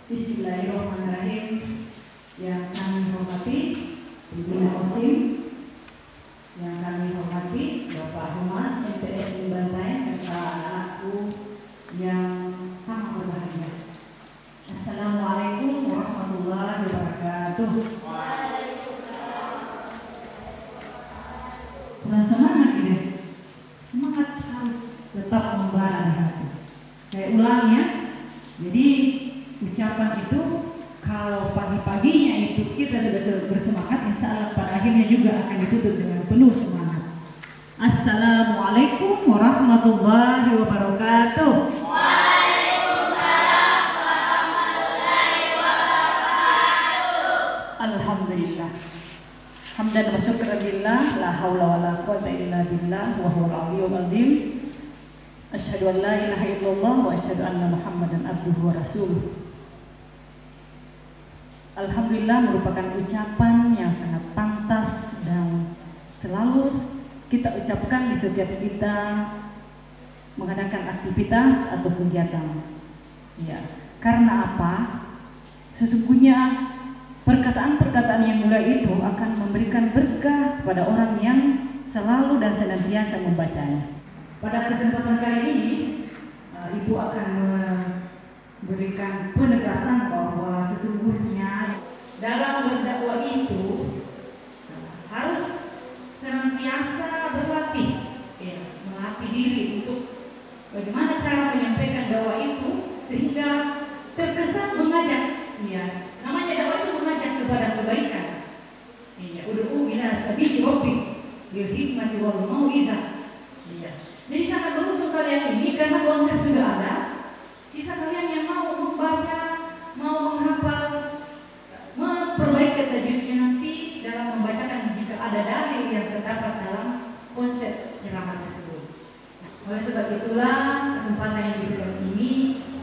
Bismillahirrahmanirrahim. Yang kami hormati Pimpinan OSIM, yang kami hormati Bapak Humas MPS Bantai serta anakku yang sangat berbahagia. Assalamualaikum warahmatullahi wabarakatuh. Kurang semangat ini. Semangat harus tetap membara di hati. Saya ulang ya. Jadi ucapan itu kalau pagi-paginya itu kita sudah bersemangat, insya Allah pada akhirnya juga akan ditutup dengan penuh semangat. Assalamualaikum warahmatullahi wabarakatuh. Waalaikumsalam warahmatullahi wabarakatuh. Alhamdulillah. Hamdan wa syukran lillah, la haula wa la quwwata illa billah wa huwal aliyyul azim. Asyhadu an la ilaha illallah wa asyhadu anna Muhammadan abduhu wa rasuluh. Alhamdulillah merupakan ucapan yang sangat pantas dan selalu kita ucapkan di setiap kita mengadakan aktivitas atau kegiatan. Ya, karena apa? Sesungguhnya perkataan-perkataan yang mulia itu akan memberikan berkah kepada orang yang selalu dan senantiasa membacanya. Pada kesempatan kali ini, Ibu akan memberikan penegasan bahwa sesungguhnya dalam berdakwah itu harus senantiasa berlatih, ya, melatih diri untuk bagaimana cara menyampaikan dakwah itu sehingga terkesan mengajak. Ya, namanya dakwah itu mengajak kepada kebaikan. Ya, ud'u ila sabili rabbik bil hikmati wal mau'izah. Ya. Jadi sangat beruntung kalian ini karena konsep sudah ada. Sisa kalian yang mau membaca, mau menghafal, memperbaiki tajwidnya nanti dalam membacakan jika ada dalil yang terdapat dalam konsep ceramah tersebut. Oleh sebab itulah kesempatan yang diberikan ini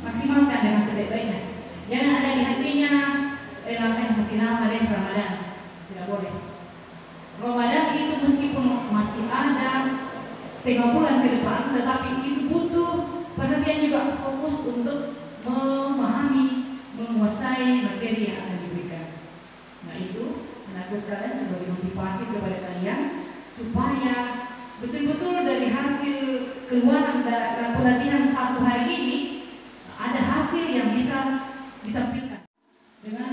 maksimalkan dengan sebaik-baiknya. Jangan ada di hatinya masih lama dari Ramadan. Tidak boleh. Ramadan itu meskipun masih ada setengah bulan ke depan, tetapi itu butuh perhatian juga, fokus untuk memahami, menguasai materi yang akan diberikan. Nah itu, anakku sekalian sebagai motivasi kepada kalian supaya betul-betul dari hasil keluaran dari pelatihan satu hari ini ada hasil yang bisa ditampilkan. Dengan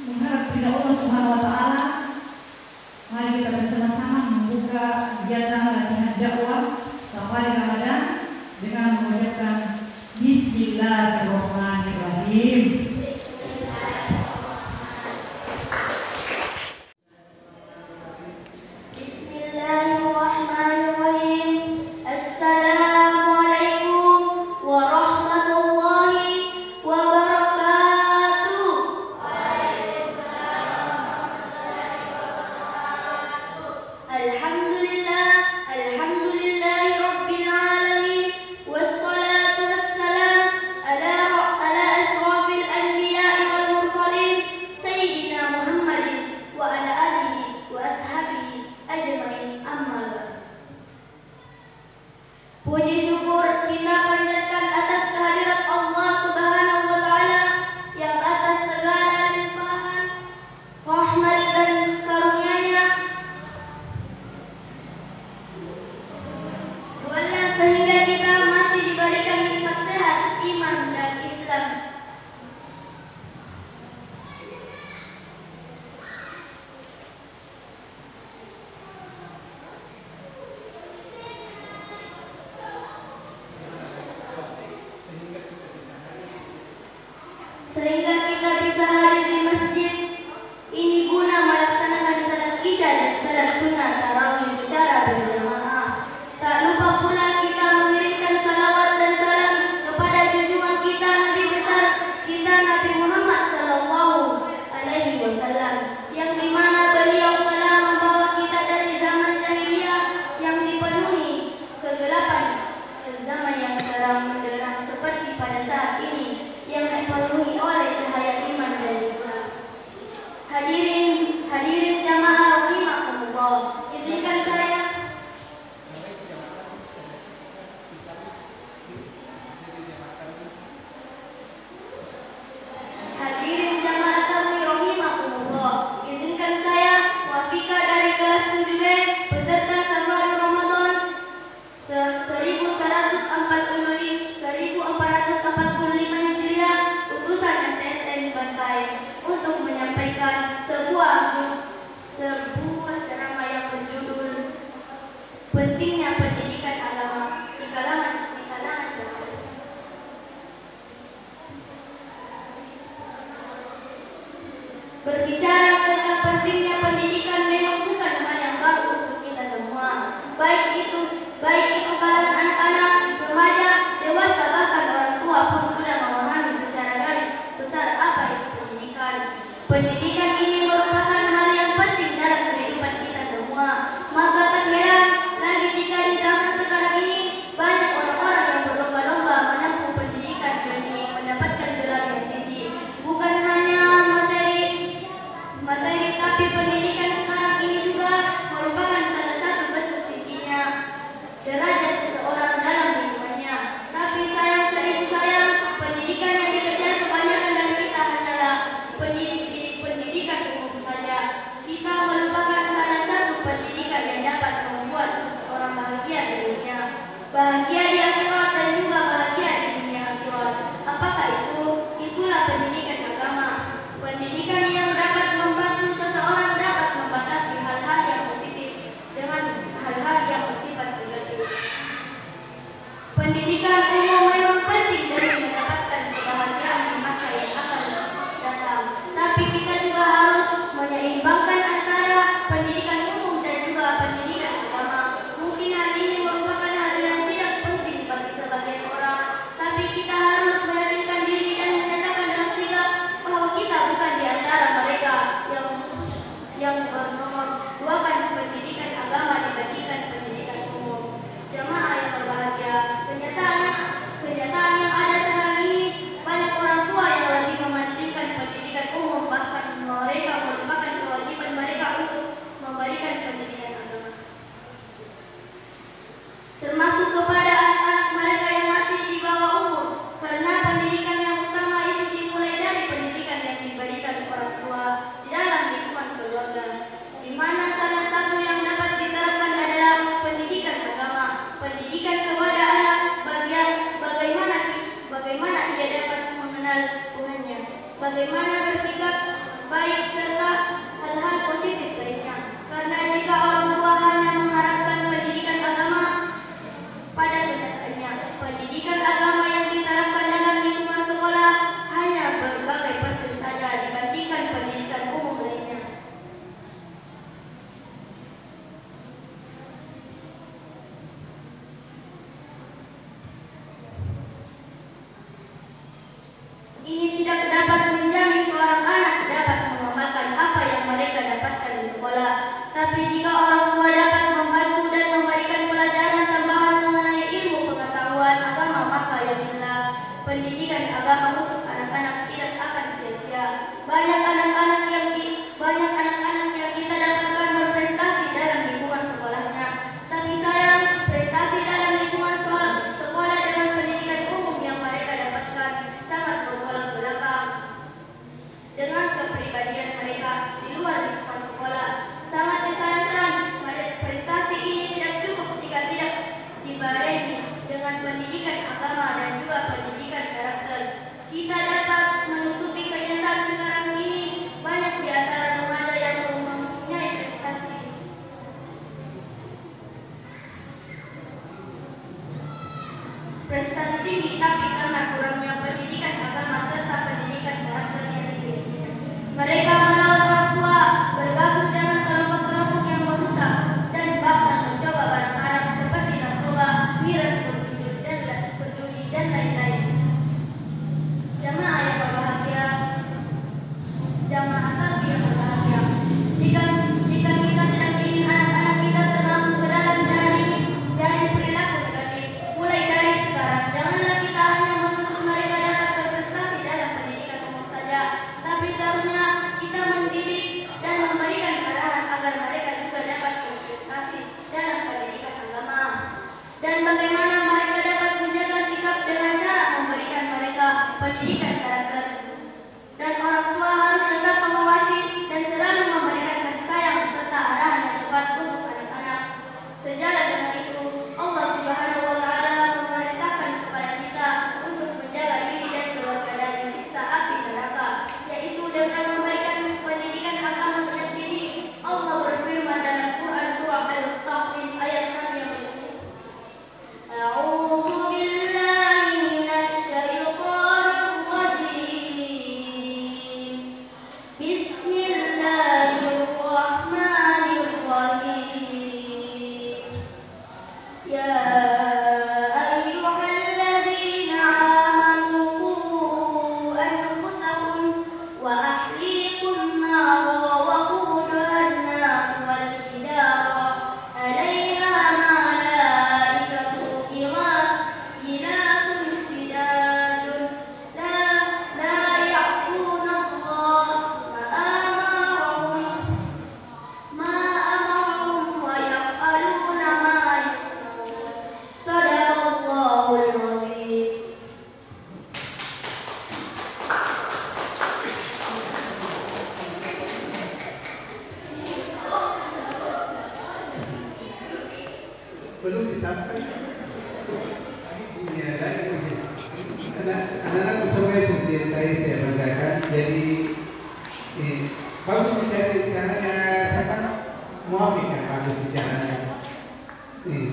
mengharap ridha Allah Subhanahu Wa Taala, mari kita bersama-sama membuka kegiatan latihan dakwah safari Ramadan Berbicara tentang pentingnya pendidikan memang bukan hal yang baru untuk kita semua. Baik itu kalangan anak-anak, remaja, dewasa, bahkan orang tua pun sudah memahami secara garis besar apa itu pendidikan. Pendidikan ini merupakan hal yang penting dalam kehidupan kita semua. Maka tak heran lagi jika di zaman sekarang ini banyak orang-orang yang berlomba-lomba menempuh pendidikan demi mendapatkan gelar yang tinggi. Bukan hanya materi, tapi pendidikan sekarang ini juga merupakan salah satu bentuk tingginya derajat seseorang dalam lingkungannya. Tapi seribu sayang, pendidikan yang dikejar kebanyakan dari kita hanyalah pendidikan umum saja. Kita melupakan salah satu pendidikan yang dapat membuat orang bahagia di dunia, bahagia di akhirat dan juga bahagia di dunia akhirat. Apakah itu? Itulah pendidikan agama. Pendidikan yang dapat membantu seseorang dapat membatasi hal-hal yang positif dengan hal-hal yang bersifat negatif. Pendidikan umum memang penting demi mendapatkan kebahagiaan di masa yang akan datang. Tapi kita juga harus menyeimbangkan antara pendidikan umum dan juga pendidikan agama. Mungkin hal ini merupakan hal yang tidak penting bagi sebagian orang, tapi kita harus meyakinkan diri dan menyatakan dengan sigap bahwa kita bukan di antara mereka yang bernomor duakan pendidikan agama dibandingkan pendidikan umum. Jamaah yang berbahagia, kenyataan yang ada sekarang ini, banyak orang tua yang lebih mementingkan pendidikan umum, bahkan mereka merupakan kewajiban mereka untuk memberikan pendidikan agama, termasuk kepada anak-anak mereka yang masih di bawah umur, karena pendidikan yang utama itu dimulai dari pendidikan yang diberikan orang tua di dalam lingkungan keluarga, di mana salah satu yang dapat diterapkan adalah pendidikan agama. Pendidikan kepada anak bagaimana ia dapat mengenal Tuhannya, bagaimana bersikap baik serta hal-hal positif lainnya. Karena jika orang tua hanya mengharapkan pendidikan agama, pada kenyataannya pendidikan agama yang diterapkan dalam lingkungan sekolah hanya berbagai persen saja dibandingkan pendidikan umum lainnya. Ini tidak dapat menjamin seorang anak dapat mengamalkan apa yang mereka dapatkan di sekolah. Tapi jika orang tua dapat membantu dan memberikan pelajaran tambahan mengenai ilmu pengetahuan agama, maka yakinlah pendidikan agama untuk anak-anak tidak akan sia-sia. Banyak anak-anak yang kita dapatkan berprestasi dalam lingkungan sekolahnya. Tapi sayang, prestasi dalam lingkungan sekolah dengan pendidikan umum yang mereka dapatkan sangat bertolak belakang dengan kepribadian mereka di luar lingkungan sekolah. Sangat disayangkan, prestasi ini tidak cukup jika tidak dibarengi dengan pendidikan agama dan juga pendidikan karakter. Kita dapat menutupi kenyataan sekarang ini, banyak di antara remaja yang mempunyai prestasi tinggi, tapi karena kurangnya pendidikan agama serta pendidikan karakter yang dimilikinya, mereka melawan orang tua, bergabung dengan kelompok-kelompok yang merusak, dan bahkan mencoba barang haram seperti narkoba, miras, berjudi, dan lain-lain. Jamaah yang berbahagia, jika kita tidak ingin anak-anak kita termasuk ke dalam jaring perilaku negatif, mulai dari sekarang janganlah kita hanya menuntut mereka dapat berprestasi dalam pendidikan umum saja, tapi seharusnya kita Anak-anak semua seperti yang tadi saya banggakan. Jadi bagus bicaranya siapa? Muafik kan bagus bicaranya.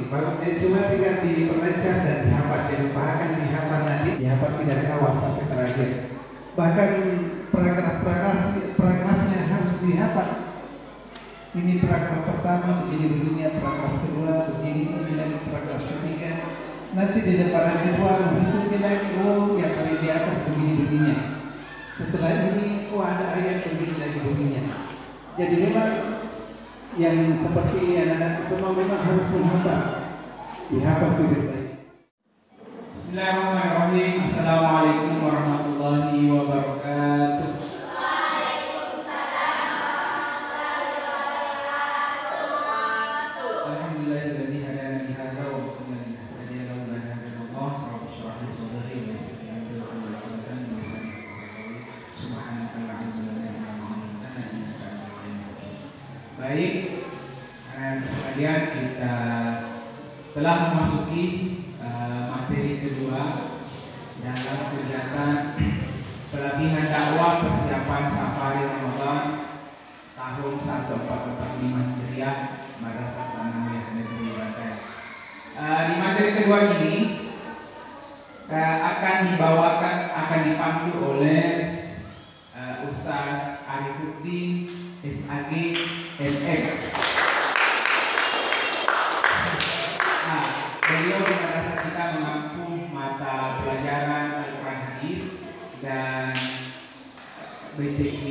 Bagus dia cuma tinggal diperlancar dan dihafal. Jangan lupakan dihafal nanti, dihafal tidak kawal sampai terakhir. Bahkan paragrafnya harus dihafal. Ini paragraf pertama, begini bunyinya, paragraf kedua, begini lagi, paragraf ketiga. Nanti di depan kedua menghitung lagi, oh yang paling di atas begini bunyinya. Setelah ini, oh ada ayat begini lagi bunyinya. Jadi memang yang seperti anak-anak semua memang harus menghafal, dihafal dengan baik. Bismillahirrahmanirrahim. Assalamualaikum warahmatullahi wabarakatuh. Baik, sekalian kita telah memasuki materi kedua dalam kegiatan pelatihan dakwah persiapan safari Ramadan tahun 1445 Hijriah Madrasah Tsanawiyah Negeri Banten. Di materi kedua ini akan dipandu oleh Ustaz Arifuddin SAG MM. Beliau di madrasah kita mengampu mata pelajaran Al-Quran Hadis dan BTQ.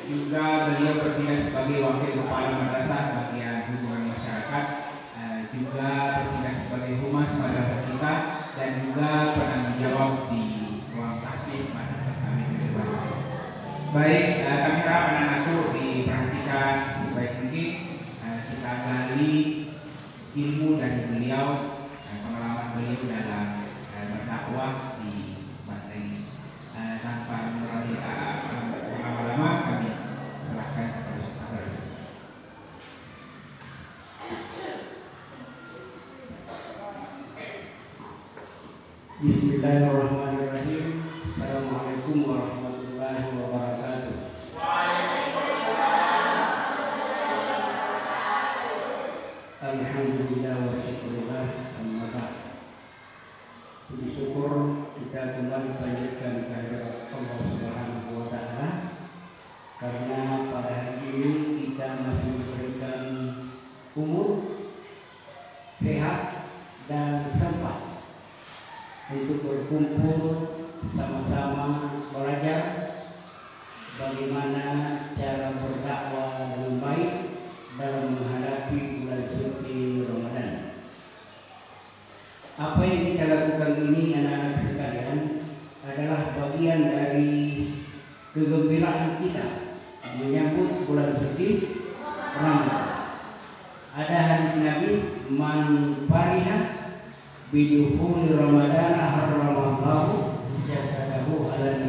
Juga beliau bertindak sebagai wakil kepala madrasah bagian hubungan masyarakat, juga bertindak sebagai humas madrasah kita dan juga penanggung jawab di ruang tahfiz madrasah kami di depan. Baik, kami harap anak-anakku diperhatikan sebaik mungkin. Kita gali ilmu dari beliau, pengalaman beliau dalam berdakwah di Banten ini. Tanpa mengurangi lama-lama, kami serahkan kepada Ustaz. Bismillahirrahmanirrahim. Assalamualaikum warahmatullahi wabarakatuh. Alhamdulillah wa syukurillah, amma ba'd. Puji syukur kita kembali panjatkan kehadirat Allah Subhanahu wa taala karena pada hari ini kita masih diberikan umur, sehat dan sempat untuk berkumpul sama-sama belajar bagaimana cara berdakwah dengan baik dalam menghadapi bulan suci Ramadan. Apa yang kita lakukan ini anak-anak sekalian adalah bagian dari kegembiraan kita menyambut bulan suci Ramadan. Ada hadis Nabi, man fariha bidukhuli Ramadan harramallahu jasadahu ala